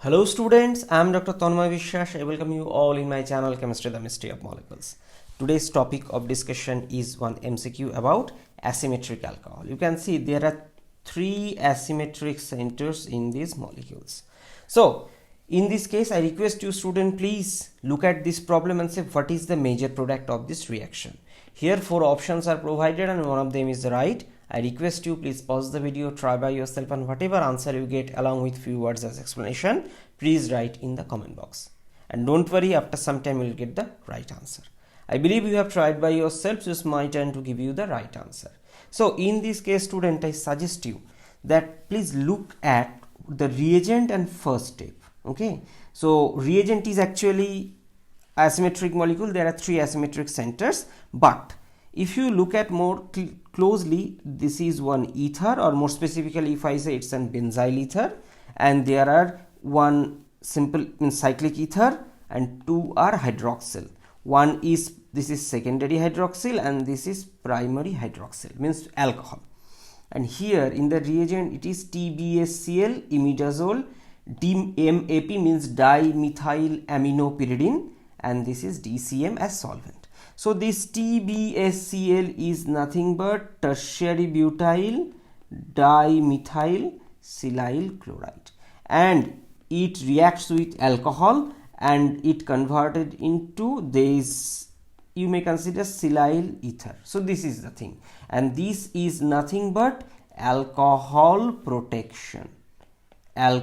Hello students, I am Dr. Tanmoy Biswas. I welcome you all in my channel Chemistry, the Mystery of Molecules. Today's topic of discussion is one MCQ about asymmetric alcohol. You can see there are three asymmetric centers in these molecules. So in this case, I request you student, please look at this problem and say what is the major product of this reaction. Here four options are provided and one of them is the right. I request you please pause the video, try by yourself, and whatever answer you get along with few words as explanation, please write in the comment box. And don't worry, after some time you will get the right answer. I believe you have tried by yourself, so it's my turn to give you the right answer. So in this case student, I suggest you that please look at the reagent and first step. Okay, so reagent is actually asymmetric molecule. There are three asymmetric centers, but if you look at more closely, this is one ether, or more specifically if I say it's an benzylether, and there are one simple cyclic ether and two are hydroxyl. One is, this is secondary hydroxyl and this is primary hydroxyl, means alcohol. And here in the reagent it is TBSCl, imidazole, DMAP means dimethyl aminopyridine, and this is DCM as solvent. So this TBSCl is nothing but tertiary butyl dimethyl silyl chloride, and it reacts with alcohol and it converted into this, you may consider silyl ether. So this is the thing, and this is nothing but alcohol protection or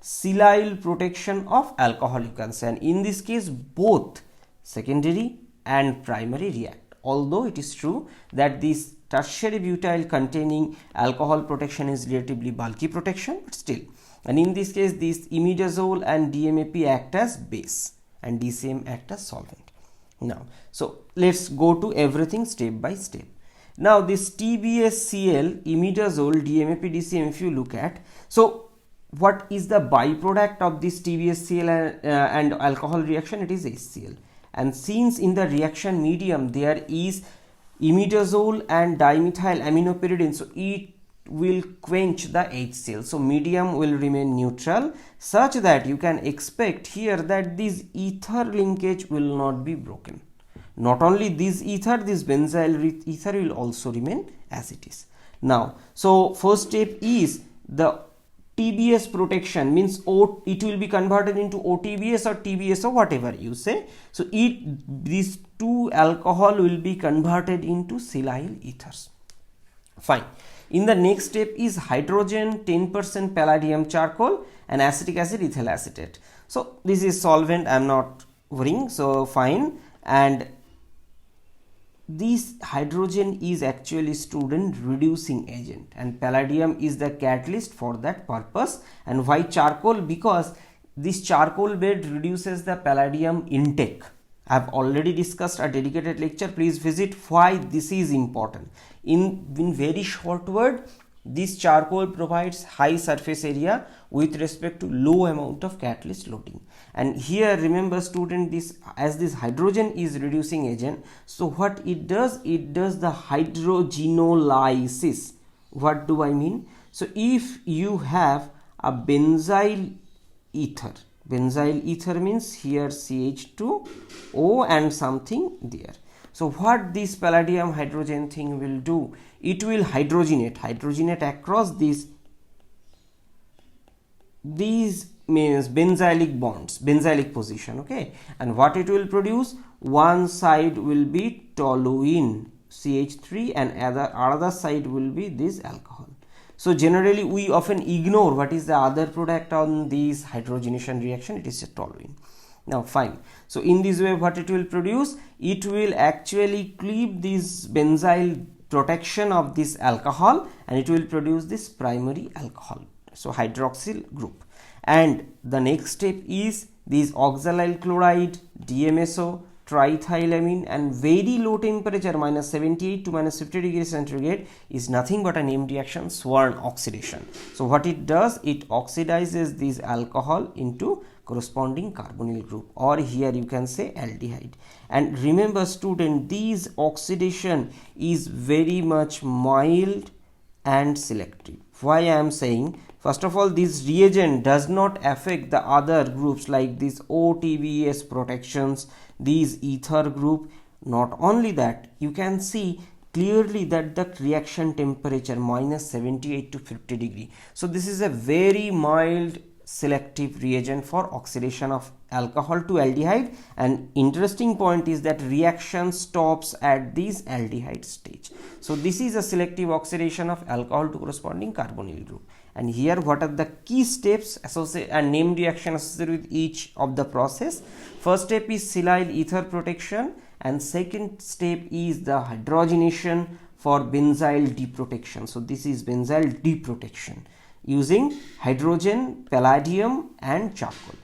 silyl protection of alcohol, you can say. And in this case both secondary and primary react, although it is true that this tertiary butyl containing alcohol protection is relatively bulky protection, but still. And in this case this imidazole and DMAP act as base and DCM act as solvent. Now so let's go to everything step by step. Now this TBSCl, imidazole, DMAP, DCM, if you look at, so what is the byproduct of this TBSCl and alcohol reaction? It is HCl. And since in the reaction medium there is imidazole and dimethyl aminopyridine, so it will quench the HCl. So medium will remain neutral, such that you can expect here that this ether linkage will not be broken. Not only this ether, this benzyl ether will also remain as it is. Now, so first step is the TBS protection, means it will be converted into OTBS or TBS or whatever you say. So these two alcohol will be converted into silyl ethers. Fine. In the next step is hydrogen, 10% palladium charcoal, and acetic acid, ethyl acetate. So this is solvent, I am not worrying, so fine. And this hydrogen is actually student reducing agent, and palladium is the catalyst for that purpose. And why charcoal? Because this charcoal bed reduces the palladium intake. I have already discussed a dedicated lecture, please visit why this is important. In very short word, this charcoal provides high surface area with respect to low amount of catalyst loading. And here remember student, this as this hydrogen is reducing agent, so what it does the hydrogenolysis. What do I mean? So if you have a benzyl ether means here CH2O and something there. So what this palladium hydrogen thing will do, it will hydrogenate across these means benzylic bonds, benzylic position. Okay, and what it will produce, one side will be toluene CH3 and other side will be this alcohol. So generally we often ignore what is the other product on this hydrogenation reaction, it is a toluene. Now fine, so in this way what it will produce, it will actually cleave this benzyl protection of this alcohol and it will produce this primary alcohol, so hydroxyl group. And the next step is this oxalyl chloride, DMSO, triethylamine, and very low temperature -78 to -50 degrees centigrade is nothing but a named reaction, Swern oxidation. So what it does, it oxidizes this alcohol into corresponding carbonyl group, or here you can say aldehyde. And remember student, this oxidation is very much mild and selective. Why I am saying, First of all, this reagent does not affect the other groups like these OTBS protections, these ether group. Not only that, you can see clearly that the reaction temperature minus 78 to 50 degree. So this is a very mild selective reagent for oxidation of alcohol to aldehyde, and interesting point is that reaction stops at this aldehyde stage. So this is a selective oxidation of alcohol to corresponding carbonyl group. And here what are the key steps associated and named reaction associated with each of the process? First step is silyl ether protection, and second step is the hydrogenation for benzyl deprotection. So this is benzyl deprotection using hydrogen, palladium and charcoal.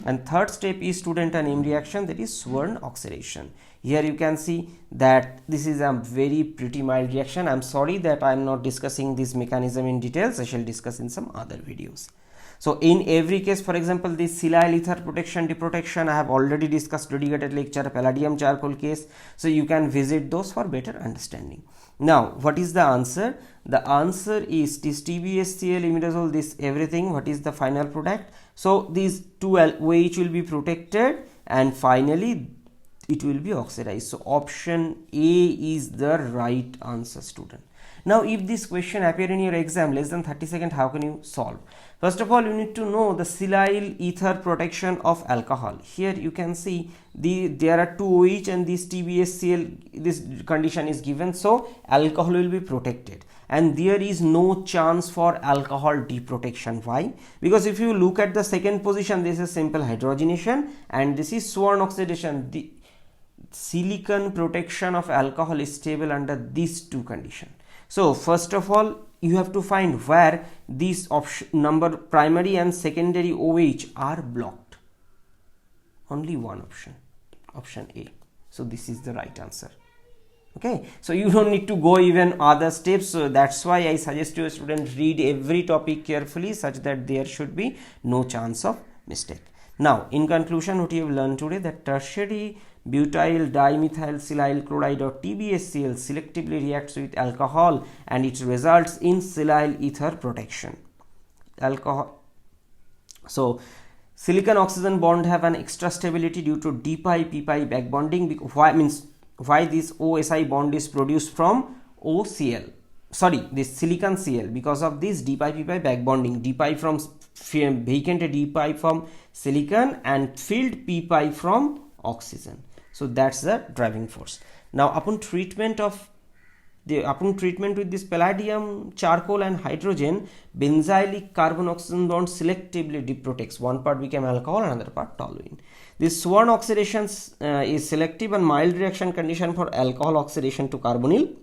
And third step is student and name reaction, that is Swern oxidation. Here you can see that this is a very pretty mild reaction. I am sorry that I am not discussing this mechanism in details. I shall discuss in some other videos. So in every case, for example, this silyl ether protection, deprotection, I have already discussed dedicated lecture, palladium charcoal case. So you can visit those for better understanding. Now, what is the answer? The answer is this TBHCl, imidazole, this everything. What is the final product? So these two OH will be protected and finally it will be oxidized. So option A is the right answer, student. Now, if this question appear in your exam less than 30 seconds, how can you solve? First of all, you need to know the silyl ether protection of alcohol. Here you can see there are two OH and this TBHCl, this condition is given, so alcohol will be protected. And there is no chance for alcohol deprotection. Why? Because if you look at the second position, this is simple hydrogenation and this is Swern oxidation. The silicon protection of alcohol is stable under these two conditions. So first of all, you have to find where these number primary and secondary OH are blocked. Only one option, option A. So this is the right answer. Okay, so you don't need to go even other steps. So that's why I suggest you students read every topic carefully such that there should be no chance of mistake. Now, in conclusion, what you have learned today, that tertiary butyl dimethyl silyl chloride or TBHCl selectively reacts with alcohol and it results in silyl ether protection. So silicon oxygen bond have an extra stability due to d-pi p-pi back bonding. Why this OSI bond is produced from OCl, sorry, this silicon Cl, because of this d-pi p-pi back bonding. D-pi from vacant d-pi from silicon and filled p-pi from oxygen. So that's the driving force. Now upon treatment with this palladium, charcoal and hydrogen, benzylic carbon oxygen bond selectively deprotects. One part became alcohol, another part toluene. This Swern oxidation is selective and mild reaction condition for alcohol oxidation to carbonyl.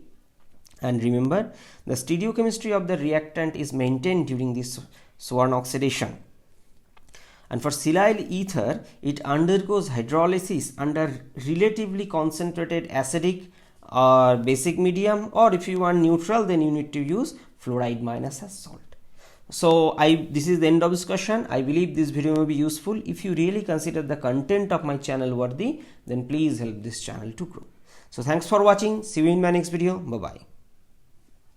And remember, the stereochemistry of the reactant is maintained during this Swern oxidation. And for silyl ether, it undergoes hydrolysis under relatively concentrated acidic or basic medium, or if you want neutral, then you need to use fluoride minus as salt. So this is the end of discussion. I believe this video may be useful. If you really consider the content of my channel worthy, then please help this channel to grow. So thanks for watching. See you in my next video. Bye bye.